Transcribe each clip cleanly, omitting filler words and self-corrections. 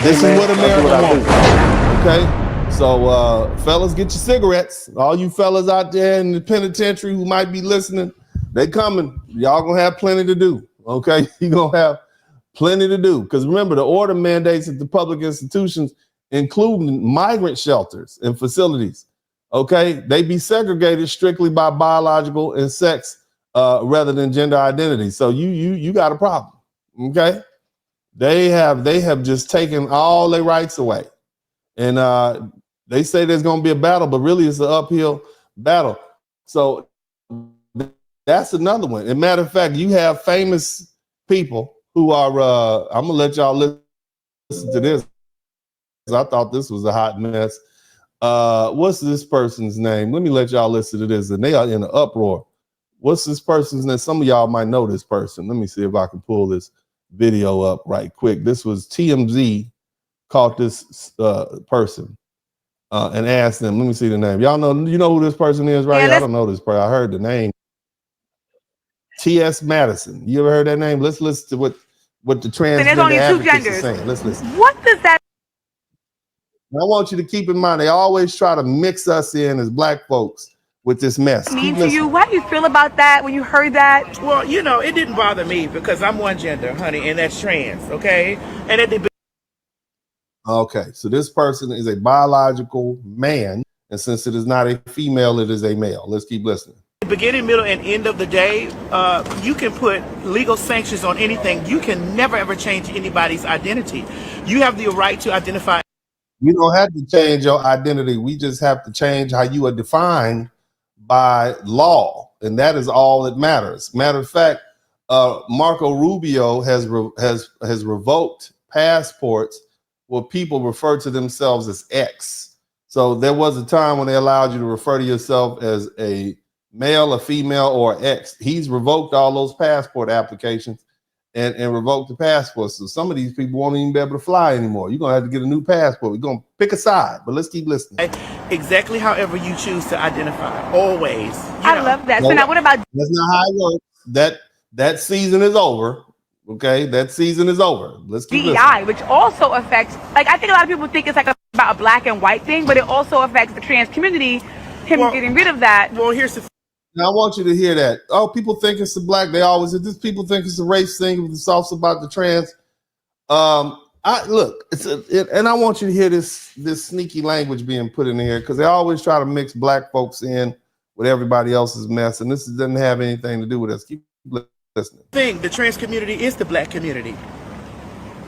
This is what America wants. Okay? So, fellas, get your cigarettes. All you fellas out there in the penitentiary who might be listening, they coming. Y'all gonna have plenty to do. Okay? You gonna have plenty to do. Because remember, the order mandates at the public institutions, including migrant shelters and facilities, okay, they be segregated strictly by biological and sex rather than gender identity. So you got a problem. Okay? They have just taken all their rights away. And they say there's going to be a battle, but really it's an uphill battle. So that's another one. As a matter of fact, you have famous people who are, I'm going to let y'all listen to this. I thought this was a hot mess. What's this person's name? Let me let y'all listen to this. And they are in an uproar. What's this person's name? Some of y'all might know this person. Let me see if I can pull this video up right quick. This was TMZ caught this person and asked them. Let me see the name. Y'all know, you know who this person is, right? I don't know this person. I heard the name. T.S. Madison. You ever heard that name? Let's listen to what the transgender advocates are saying. Let's listen. What does that? I want you to keep in mind, they always try to mix us in as black folks with this mess. Mean to you? How do you feel about that when you heard that? Well, you know, it didn't bother me because I'm one gender, honey, and that's trans, okay? And at the Okay, so this person is a biological man, and since it is not a female, it is a male. Let's keep listening. beginning, middle, and end of the day, you can put legal sanctions on anything. You can never ever change anybody's identity. You have the right to identify. You don't have to change your identity. We just have to change how you are defined by law, and that is all that matters. Matter of fact, Marco Rubio has revoked passports where people refer to themselves as X. So there was a time when they allowed you to refer to yourself as a male, a female, or X. He's revoked all those passport applications and revoked the passports. So some of these people won't even be able to fly anymore. You're gonna have to get a new passport. We're gonna pick a side, but let's keep listening. Exactly however you choose to identify, always. I love that. So now what about... That's not how it works. That season is over. Okay, that season is over. Let's keep DEI, listening. which also affects, like, I think a lot of people think it's like about a black and white thing, but it also affects the trans community, getting rid of that. Well, here's the thing. Now, I want you to hear that. Oh, people think it's the black. They always say this. People think it's a race thing. It's also about the trans. And I want you to hear this sneaky language being put in here because they always try to mix black folks in with everybody else's mess, and this doesn't have anything to do with us. Keep listening. The trans community is the black community.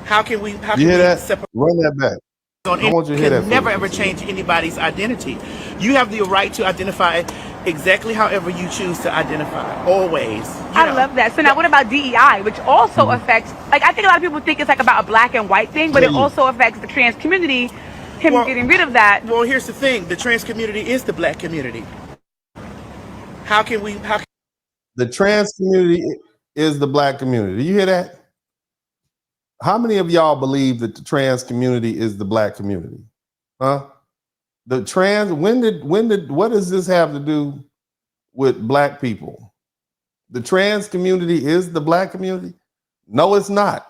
How can we separate? Run that back. I want you to hear that. Never ever change anybody's identity. You have the right to identify exactly however you choose to identify, always. I love that. So now what about DEI, which also affects, like, I think a lot of people think it's like about a black and white thing, but it also affects the trans community, getting rid of that. Well, here's the thing. The trans community is the black community. The trans community is the black community. Do you hear that? How many of y'all believe that the trans community is the black community? Huh? The trans, what does this have to do with black people? The trans community is the black community? No, it's not.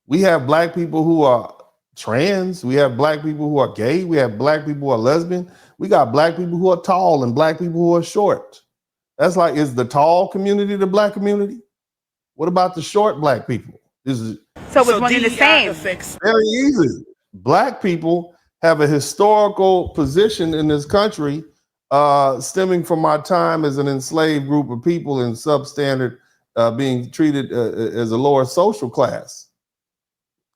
We have black people who are trans. We have black people who are gay. We have black people who are lesbian. We got black people who are tall and black people who are short. That's like, is the tall community the black community? What about the short black people? So it's one and the same. Very easy. Black people have a historical position in this country stemming from our time as an enslaved group of people in substandard, being treated as a lower social class.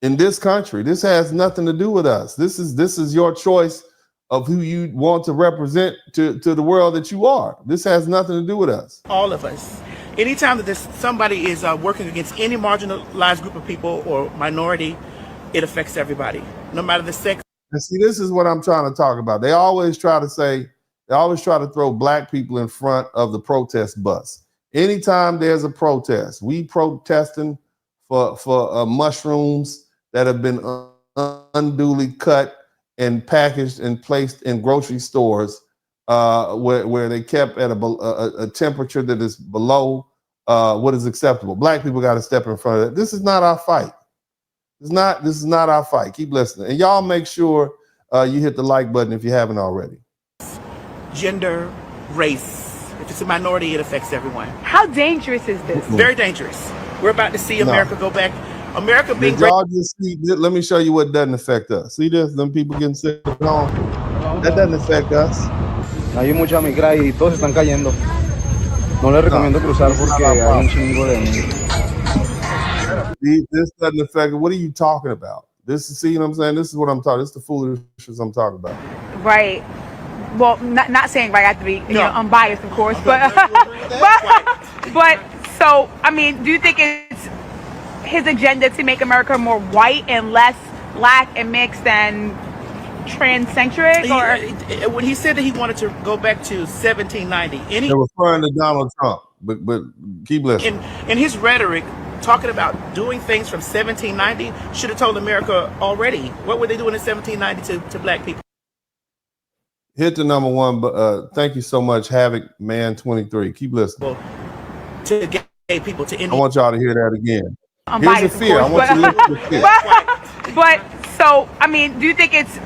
In this country, this has nothing to do with us. This is your choice of who you want to represent to the world that you are. This has nothing to do with us. All of us. Anytime that somebody is working against any marginalized group of people or minority, it affects everybody, no matter the sex. And see, this is what I'm trying to talk about. They always try to throw black people in front of the protest bus. Anytime there's a protest, we protesting for mushrooms that have been unduly cut and packaged and placed in grocery stores where they kept at a temperature that is below what is acceptable. Black people got to step in front of that. This is not our fight. This is not our fight. Keep listening. And y'all make sure you hit the like button if you haven't already. Gender, race. If it's a minority, it affects everyone. How dangerous is this? Very dangerous. We're about to see America go back. America being Did y'all just see, let me show you what doesn't affect us. See this? Them people getting sick at home. That doesn't affect us. Hay mucha migra y todos están cayendo. No les recomiendo cruzar porque hay un chingo de niños. This doesn't affect it. What are you talking about? This is, see what I'm saying? This is what I'm talking. This is the foolishness I'm talking about. Right. Well, not saying right. I have to be you know, unbiased, of course, but so I mean, do you think it's his agenda to make America more white and less black and mixed and transcentric? Or when he said that he wanted to go back to 1790, they're referring to Donald Trump, but keep listening. In his rhetoric, talking about doing things from 1790, should have told America already. What were they doing in 1790 to black people? Hit the number one, but thank you so much, Havoc Man 23. Keep listening. To gay people, to Indian. I want y'all to hear that again. Here's the fear. I want you to listen to the fear. But so I mean, do you think it's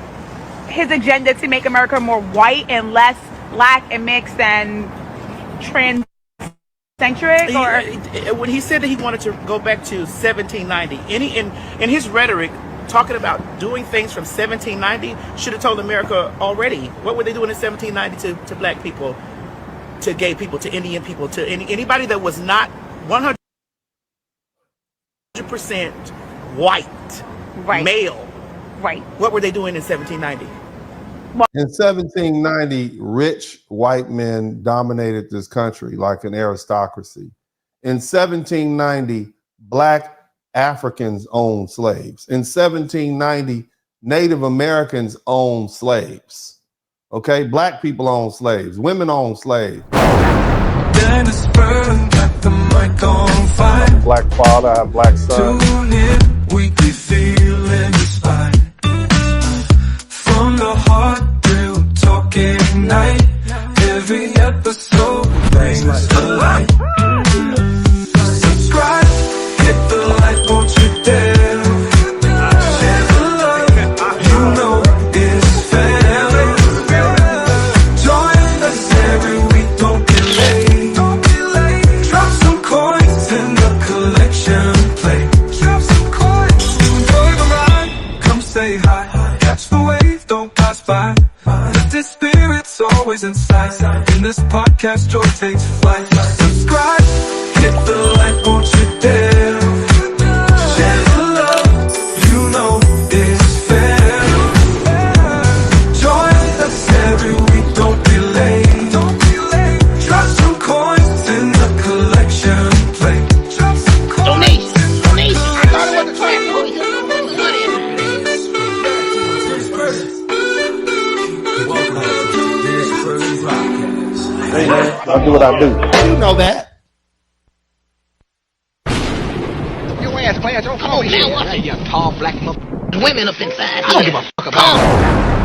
his agenda to make America more white and less black and mixed and transcentric? Or when he said that he wanted to go back to 1790, in his rhetoric, talking about doing things from 1790, should have told America already. What were they doing in 1790 to black people, to gay people, to Indian people, to anybody that was not 100% white, right. male? Right. What were they doing in 1790? In 1790, rich white men dominated this country like an aristocracy. In 1790, black Africans owned slaves. In 1790, Native Americans owned slaves. Okay, black people owned slaves. Women owned slaves. DennisSpurling got the mic on fire. Black father, I have black son. Tune in, weekly feeling inspired. From the heart, real talk ignite. Every episode brings a light. Subscribe, hit the like, won't you dare. Share the love, you know it's family. Join us every week, don't be late. Drop some coins in the collection plate. Drop some coins, enjoy the ride, come say hi. Catch the wave, don't pass by. Lifted spirits always in sight. In this podcast, joy takes flight. Subscribe, hit the like, won't you dare. Share the love, you know it's fair. Join us every week, don't be late. Drop some coins in the collection plate. Drop some coins. Donation. I thought it was a transfer. Hey man, I'll do what I do. You know that. Your ass, class, don't come over here. Now, what? You tall black women up inside. I don't give a fuck about